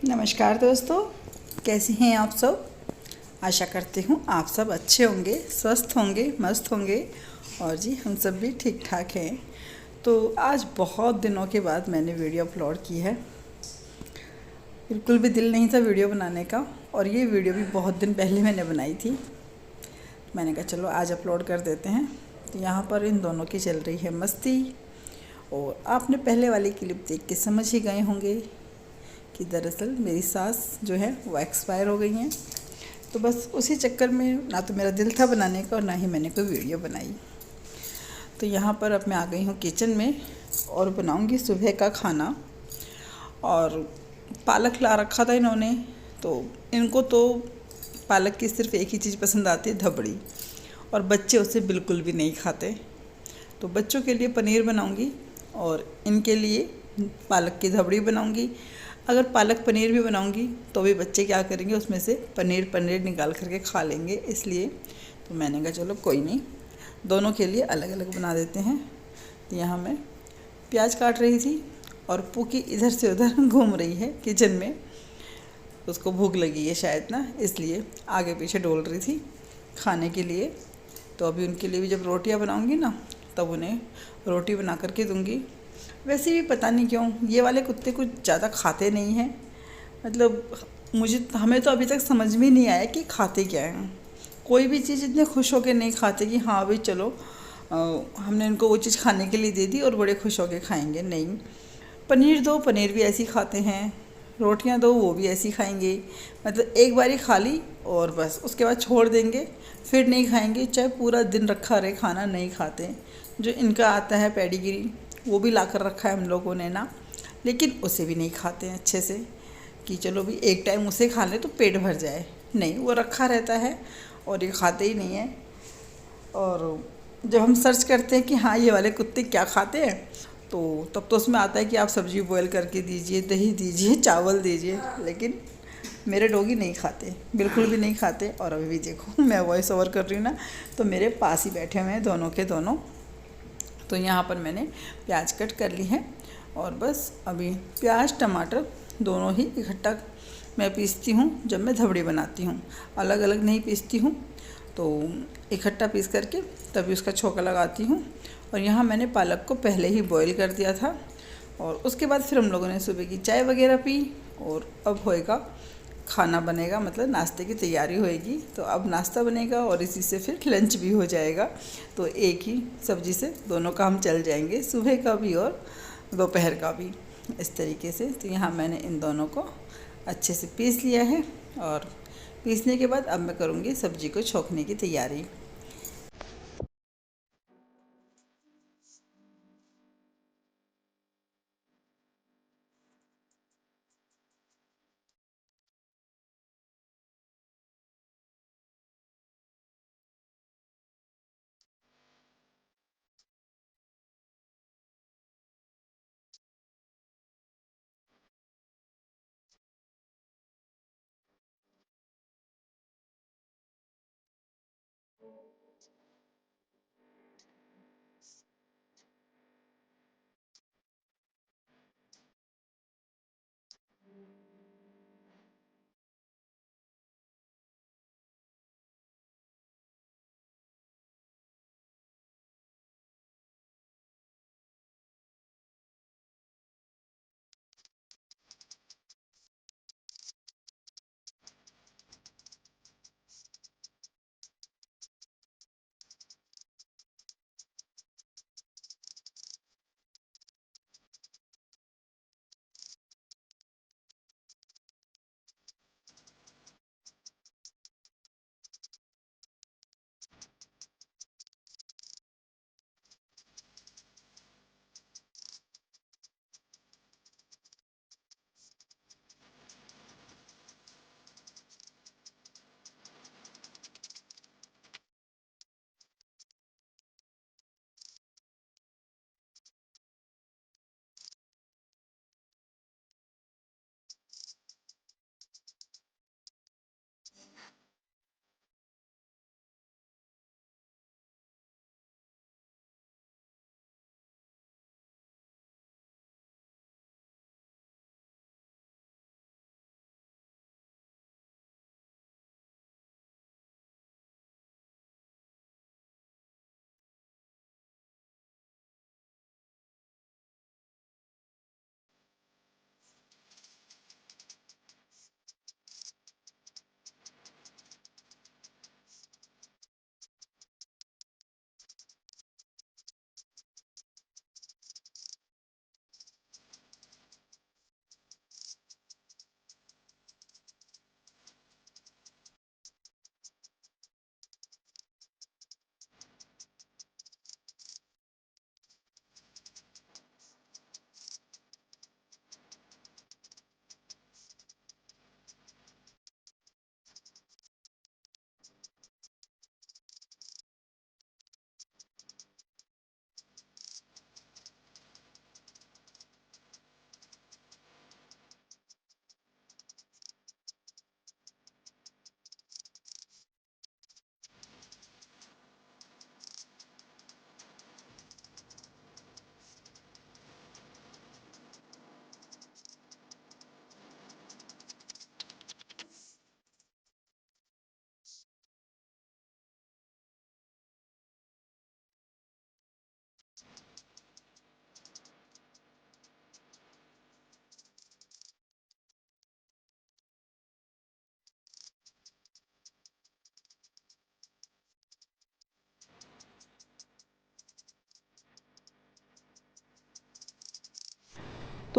नमस्कार दोस्तों, कैसे हैं आप सब। आशा करती हूँ आप सब अच्छे होंगे, स्वस्थ होंगे, मस्त होंगे। और जी हम सब भी ठीक ठाक हैं। तो आज बहुत दिनों के बाद मैंने वीडियो अपलोड की है। बिल्कुल भी दिल नहीं था वीडियो बनाने का, और ये वीडियो भी बहुत दिन पहले मैंने बनाई थी। मैंने कहा चलो आज अपलोड कर देते हैं। तो यहाँ पर इन दोनों की चल रही है मस्ती। और आपने पहले वाली क्लिप देख के समझ ही गए होंगे कि दरअसल मेरी सास जो है वो एक्सपायर हो गई हैं। तो बस उसी चक्कर में ना तो मेरा दिल था बनाने का और ना ही मैंने कोई वीडियो बनाई। तो यहाँ पर अब मैं आ गई हूँ किचन में और बनाऊँगी सुबह का खाना। और पालक ला रखा था इन्होंने, तो इनको तो पालक की सिर्फ एक ही चीज़ पसंद आती है, धबड़ी। और बच्चे उसे बिल्कुल भी नहीं खाते। तो बच्चों के लिए पनीर बनाऊँगी और इनके लिए पालक की धबड़ी बनाऊँगी। अगर पालक पनीर भी बनाऊँगी तो भी बच्चे क्या करेंगे, उसमें से पनीर पनीर निकाल करके खा लेंगे। इसलिए तो मैंने कहा चलो कोई नहीं, दोनों के लिए अलग अलग बना देते हैं। तो यहाँ मैं प्याज काट रही थी और पूकी इधर से उधर घूम रही है किचन में। उसको भूख लगी है शायद ना, इसलिए आगे पीछे डोल रही थी खाने के लिए। तो अभी उनके लिए भी जब रोटियां बनाऊंगी ना, तब उन्हें रोटी बना करके दूंगी। वैसे भी पता नहीं क्यों ये वाले कुत्ते कुछ ज़्यादा खाते नहीं हैं। मतलब हमें तो अभी तक समझ में नहीं आया कि खाते क्या हैं। कोई भी चीज़ इतने खुश होकर नहीं खाते कि हाँ भाई चलो हमने इनको वो चीज़ खाने के लिए दे दी और बड़े खुश होकर खाएंगे। नहीं, पनीर दो, पनीर भी ऐसी खाते हैं। रोटियां दो, वो भी ऐसी खाएंगे। मतलब एक बारी खा ली और बस उसके बाद छोड़ देंगे, फिर नहीं खाएंगे। चाहे पूरा दिन रखा रहे खाना, नहीं खाते। जो इनका आता है पेडिग्री, वो भी ला कर रखा है हम लोगों ने ना, लेकिन उसे भी नहीं खाते हैं अच्छे से कि चलो भी एक टाइम उसे खा लें तो पेट भर जाए। नहीं, वो रखा रहता है और ये खाते ही नहीं है। और जब हम सर्च करते हैं कि हाँ ये वाले कुत्ते क्या खाते हैं, तो तब तो उसमें आता है कि आप सब्ज़ी बॉयल करके दीजिए, दही दीजिए, चावल दीजिए। लेकिन मेरे डॉगी नहीं खाते, बिल्कुल भी नहीं खाते। और अभी भी देखो मैं वॉइस ओवर कर रही हूँ ना, तो मेरे पास ही बैठे हुए हैं दोनों के दोनों। तो यहाँ पर मैंने प्याज कट कर ली है और बस अभी प्याज टमाटर दोनों ही इकट्ठा मैं पीसती हूँ जब मैं धबड़ी बनाती हूँ। अलग अलग नहीं पीसती हूँ, तो इकट्ठा पीस करके तभी उसका छोंका लगाती हूँ। और यहाँ मैंने पालक को पहले ही बॉईल कर दिया था और उसके बाद फिर हम लोगों ने सुबह की चाय वगैरह पी। और अब होएगा खाना, बनेगा मतलब नाश्ते की तैयारी होएगी। तो अब नाश्ता बनेगा और इसी से फिर लंच भी हो जाएगा। तो एक ही सब्ज़ी से दोनों काम चल जाएंगे, सुबह का भी और दोपहर का भी, इस तरीके से। तो यहाँ मैंने इन दोनों को अच्छे से पीस लिया है और पीसने के बाद अब मैं करूँगी सब्ज़ी को छोंकने की तैयारी।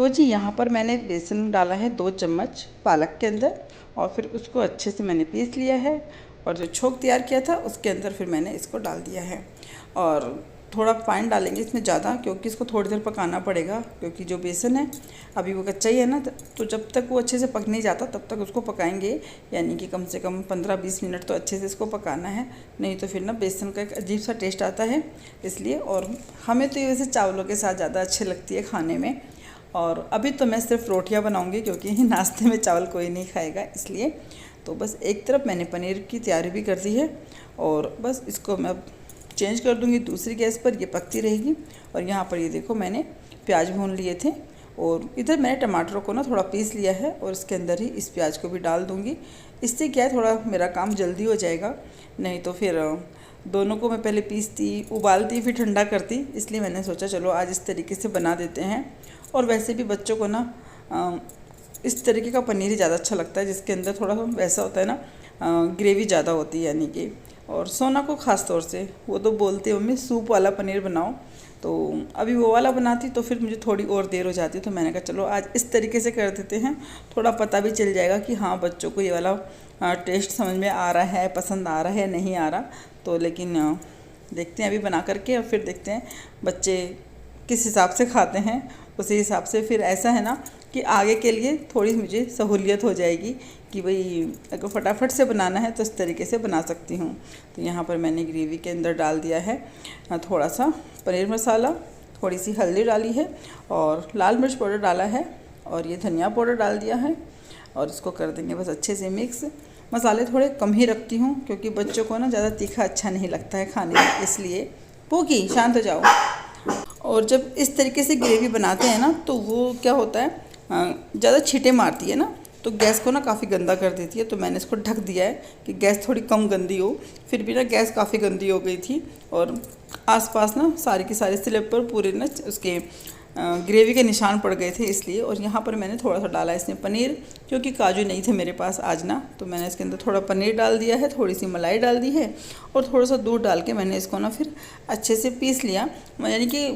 तो जी यहाँ पर मैंने बेसन डाला है 2 चम्मच पालक के अंदर, और फिर उसको अच्छे से मैंने पीस लिया है। और जो छोंक तैयार किया था उसके अंदर फिर मैंने इसको डाल दिया है। और थोड़ा पानी डालेंगे इसमें ज़्यादा, क्योंकि इसको थोड़ी देर पकाना पड़ेगा, क्योंकि जो बेसन है अभी वो कच्चा ही है ना, तो जब तक वो अच्छे से पक नहीं जाता तब तक उसको पकाएंगे। यानी कि कम से कम 15-20 मिनट तो अच्छे से इसको पकाना है, नहीं तो फिर ना बेसन का एक अजीब सा टेस्ट आता है इसलिए। और हमें तो ये वैसे चावलों के साथ ज़्यादा अच्छी लगती है खाने में। और अभी तो मैं सिर्फ रोटियां बनाऊंगी, क्योंकि नाश्ते में चावल कोई नहीं खाएगा इसलिए। तो बस एक तरफ मैंने पनीर की तैयारी भी कर दी है, और बस इसको मैं चेंज कर दूंगी दूसरी गैस पर, ये पकती रहेगी। और यहाँ पर ये देखो मैंने प्याज भून लिए थे, और इधर मैंने टमाटरों को ना थोड़ा पीस लिया है, और इसके अंदर ही इस प्याज को भी डाल दूँगी। इससे क्या है, थोड़ा मेरा काम जल्दी हो जाएगा। नहीं तो फिर दोनों को मैं पहले पीसती, उबालती, फिर ठंडा करती, इसलिए मैंने सोचा चलो आज इस तरीके से बना देते हैं। और वैसे भी बच्चों को ना इस तरीके का पनीर ही ज़्यादा अच्छा लगता है, जिसके अंदर थोड़ा वैसा होता है ना, ग्रेवी ज़्यादा होती है यानी कि। और सोना को ख़ास तौर से वो तो बोलते हैं मम्मी सूप वाला पनीर बनाओ, तो अभी वो वाला बनाती तो फिर मुझे थोड़ी और देर हो जाती। तो मैंने कहा चलो आज इस तरीके से कर देते हैं, थोड़ा पता भी चल जाएगा कि हाँ बच्चों को ये वाला टेस्ट समझ में आ रहा है, पसंद आ रहा है, नहीं आ रहा। तो लेकिन देखते हैं अभी बना करके, और फिर देखते हैं बच्चे किस हिसाब से खाते हैं, उसी हिसाब से फिर ऐसा है ना कि आगे के लिए थोड़ी मुझे सहूलियत हो जाएगी कि भाई अगर फटाफट से बनाना है तो इस तरीके से बना सकती हूँ। तो यहाँ पर मैंने ग्रेवी के अंदर डाल दिया है थोड़ा सा पनीर मसाला, थोड़ी सी हल्दी डाली है, और लाल मिर्च पाउडर डाला है, और ये धनिया पाउडर डाल दिया है। और इसको कर देंगे बस अच्छे से मिक्स। मसाले थोड़े कम ही रखती हूँ, क्योंकि बच्चों को ना ज़्यादा तीखा अच्छा नहीं लगता है खाने में, इसलिए। पूकी शांत हो जाओ। और जब इस तरीके से ग्रेवी बनाते हैं ना, तो वो क्या होता है, ज़्यादा छींटे मारती है ना, तो गैस को ना काफ़ी गंदा कर देती है। तो मैंने इसको ढक दिया है कि गैस थोड़ी कम गंदी हो। फिर भी ना गैस काफ़ी गंदी हो गई थी, और आसपास ना सारी की सारी स्लैब पर पूरे ना उसके ग्रेवी के निशान पड़ गए थे, इसलिए। और यहाँ पर मैंने थोड़ा सा डाला इसमें पनीर, क्योंकि काजू नहीं थे मेरे पास आज ना, तो मैंने इसके अंदर थोड़ा पनीर डाल दिया है, थोड़ी सी मलाई डाल दी है, और थोड़ा सा दूध डाल के मैंने इसको ना फिर अच्छे से पीस लिया। यानी कि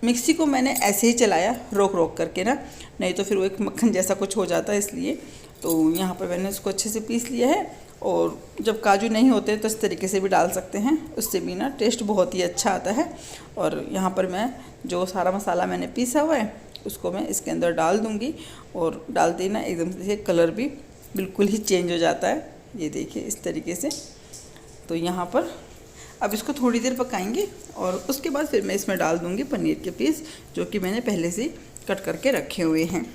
मिक्सी को मैंने ऐसे ही चलाया रोक रोक करके ना, नहीं तो फिर वो एक मक्खन जैसा कुछ हो जाता है, इसलिए। तो यहाँ पर मैंने इसको अच्छे से पीस लिया है। और जब काजू नहीं होते तो इस तरीके से भी डाल सकते हैं, उससे भी ना टेस्ट बहुत ही अच्छा आता है। और यहाँ पर मैं जो सारा मसाला मैंने पीसा हुआ है उसको मैं इसके अंदर डाल दूँगी, और डालते ही ना एकदम से कलर भी बिल्कुल ही चेंज हो जाता है, ये देखिए इस तरीके से। तो यहाँ पर अब इसको थोड़ी देर पकाएंगे, और उसके बाद फिर मैं इसमें डाल दूँगी पनीर के पीस, जो कि मैंने पहले से कट करके रखे हुए हैं।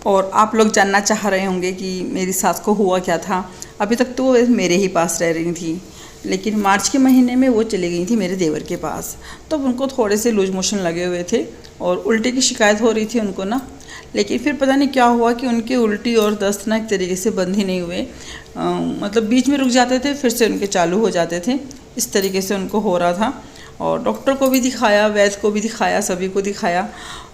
और आप लोग जानना चाह रहे होंगे कि मेरी सास को हुआ क्या था। अभी तक तो वो मेरे ही पास रह रही थी, लेकिन मार्च के महीने में वो चली गई थी मेरे देवर के पास। तो उनको थोड़े से लूज मोशन लगे हुए थे, और उल्टी की शिकायत हो रही थी उनको ना। लेकिन फिर पता नहीं क्या हुआ कि उनकी उल्टी और दस्त ना एक तरीके से बंद ही नहीं हुए, मतलब बीच में रुक जाते थे, फिर से उनके चालू हो जाते थे, इस तरीके से उनको हो रहा था। और डॉक्टर को भी दिखाया, वैद्य को भी दिखाया, सभी को दिखाया,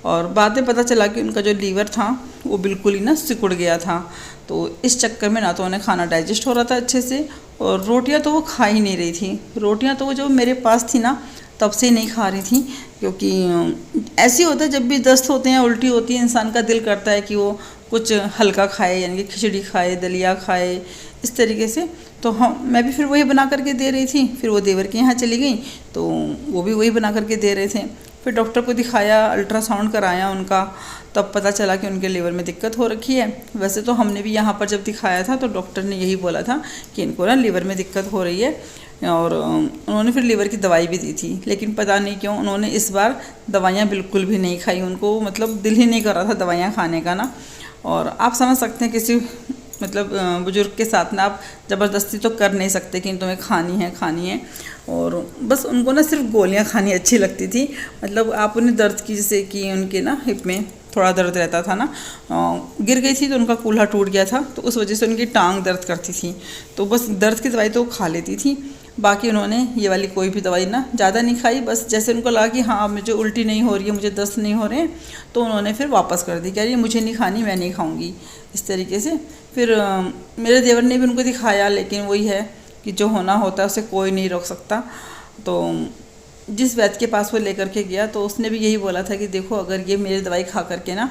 और बाद में पता चला कि उनका जो लीवर था वो बिल्कुल ही ना सिकुड़ गया था। तो इस चक्कर में ना तो उन्हें खाना डाइजेस्ट हो रहा था अच्छे से, और रोटियां तो वो खा ही नहीं रही थी। रोटियां तो वो जो मेरे पास थी ना तब से नहीं खा रही थी, क्योंकि ऐसे होता है जब भी दस्त होते हैं, उल्टी होती है, इंसान का दिल करता है कि वो कुछ हल्का खाए, यानी कि खिचड़ी खाए, दलिया खाए, इस तरीके से। तो मैं भी फिर वही बना करके दे रही थी। फिर वो देवर के यहाँ चली गई, तो वो भी वही बना करके दे रहे थे। फिर डॉक्टर को दिखाया, अल्ट्रासाउंड कराया उनका, तब पता चला कि उनके लीवर में दिक्कत हो रखी है। वैसे तो हमने भी यहाँ पर जब दिखाया था तो डॉक्टर ने यही बोला था कि इनको ना लीवर में दिक्कत हो रही है, और उन्होंने फिर लीवर की दवाई भी दी थी। लेकिन पता नहीं क्यों उन्होंने इस बार दवाइयाँ बिल्कुल भी नहीं खाई, उनको मतलब दिल ही नहीं कर रहा था दवाइयाँ खाने का ना। और आप समझ सकते हैं किसी मतलब बुजुर्ग के साथ ना आप ज़बरदस्ती तो कर नहीं सकते कि तुम्हें खानी है। और बस उनको ना सिर्फ गोलियां खानी अच्छी लगती थी। मतलब आप उन्हें दर्द की, जैसे कि उनके ना हिप में थोड़ा दर्द रहता था ना, गिर गई थी तो उनका कूल्हा टूट गया था, तो उस वजह से उनकी टांग दर्द करती थी, तो बस दर्द की दवाई तो वो खा लेती थी। बाकी उन्होंने ये वाली कोई भी दवाई ना ज़्यादा नहीं खाई। बस जैसे उनको लगा कि हाँ मुझे उल्टी नहीं हो रही है, मुझे दस्त नहीं हो रहे हैं, तो उन्होंने फिर वापस कर दी, कह रही मुझे नहीं खानी, मैं नहीं खाऊंगी, इस तरीके से। फिर मेरे देवर ने भी उनको दिखाया, लेकिन वही है कि जो होना होता है उसे कोई नहीं रोक सकता। तो जिस वैद्य के पास वो लेकर के गया तो उसने भी यही बोला था कि देखो अगर ये मेरी दवाई खा करके ना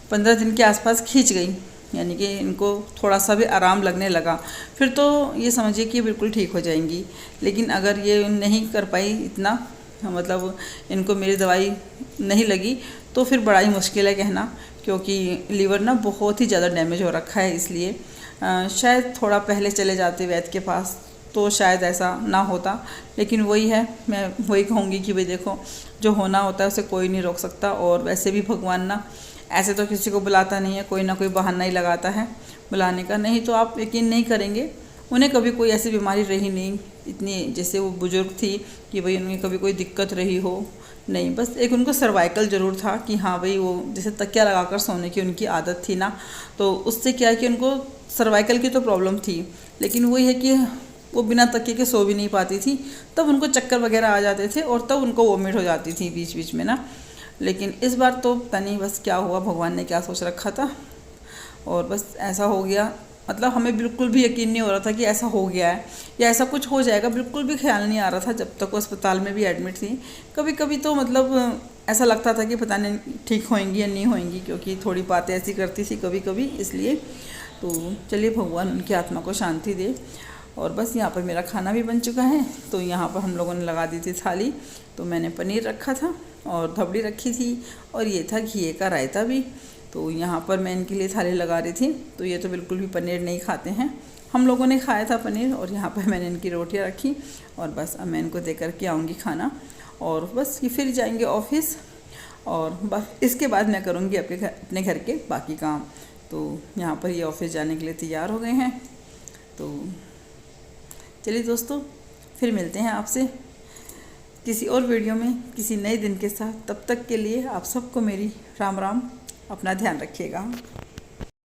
15 दिन के आसपास खींच गई, यानी कि इनको थोड़ा सा भी आराम लगने लगा, फिर तो ये समझिए कि बिल्कुल ठीक हो जाएंगी। लेकिन अगर ये नहीं कर पाई इतना, मतलब इनको मेरी दवाई नहीं लगी, तो फिर बड़ा ही मुश्किल है कहना, क्योंकि लीवर ना बहुत ही ज़्यादा डैमेज हो रखा है। इसलिए शायद थोड़ा पहले चले जाते वैद्य के पास तो शायद ऐसा ना होता। लेकिन वही है, मैं वही कहूँगी कि भाई देखो, जो होना होता है उसे कोई नहीं रोक सकता। और वैसे भी भगवान ना ऐसे तो किसी को बुलाता नहीं है, कोई ना कोई बहाना ही लगाता है बुलाने का। नहीं तो आप यकीन नहीं करेंगे, उन्हें कभी कोई ऐसी बीमारी रही नहीं इतनी, जैसे वो बुजुर्ग थी कि भाई उन्हें कभी कोई दिक्कत रही हो, नहीं। बस एक उनको सर्वाइकल ज़रूर था कि हाँ भाई, वो जैसे तकिया लगाकर सोने की उनकी आदत थी ना, तो उससे क्या है कि उनको सर्वाइकल की तो प्रॉब्लम थी, लेकिन वही है कि वो बिना तकिए के सो भी नहीं पाती थी। तब उनको चक्कर वगैरह आ जाते थे और तब उनको वोमिट हो जाती थी बीच बीच में ना। लेकिन इस बार तो पता नहीं बस क्या हुआ, भगवान ने क्या सोच रखा था और बस ऐसा हो गया। मतलब हमें बिल्कुल भी यकीन नहीं हो रहा था कि ऐसा हो गया है या ऐसा कुछ हो जाएगा, बिल्कुल भी ख्याल नहीं आ रहा था जब तक वो अस्पताल में भी एडमिट थी। कभी कभी तो मतलब ऐसा लगता था कि पता नहीं ठीक होएंगी या नहीं होएंगी, क्योंकि थोड़ी बातें ऐसी करती थी कभी कभी, इसलिए। तो चलिए भगवान उनकी आत्मा को शांति दे। और बस यहाँ पर मेरा खाना भी बन चुका है। तो यहाँ पर हम लोगों ने लगा दी थी थाली, तो मैंने पनीर रखा था और धबड़ी रखी थी और ये था घी का रायता भी। तो यहाँ पर मैं इनके लिए थाली लगा रही थी। तो ये तो बिल्कुल भी पनीर नहीं खाते हैं, हम लोगों ने खाया था पनीर। और यहाँ पर मैंने इनकी रोटियाँ रखी और बस अब मैं इनको दे करके आऊँगी खाना, और बस ये फिर जाएंगे ऑफिस। और बस इसके बाद मैं करूँगी अपने घर के बाकी काम। तो यहाँ पर ये ऑफिस जाने के लिए तैयार हो गए हैं। तो चलिए दोस्तों, फिर मिलते हैं आपसे किसी और वीडियो में किसी नए दिन के साथ। तब तक के लिए आप सबको मेरी राम राम। अपना ध्यान रखिएगा।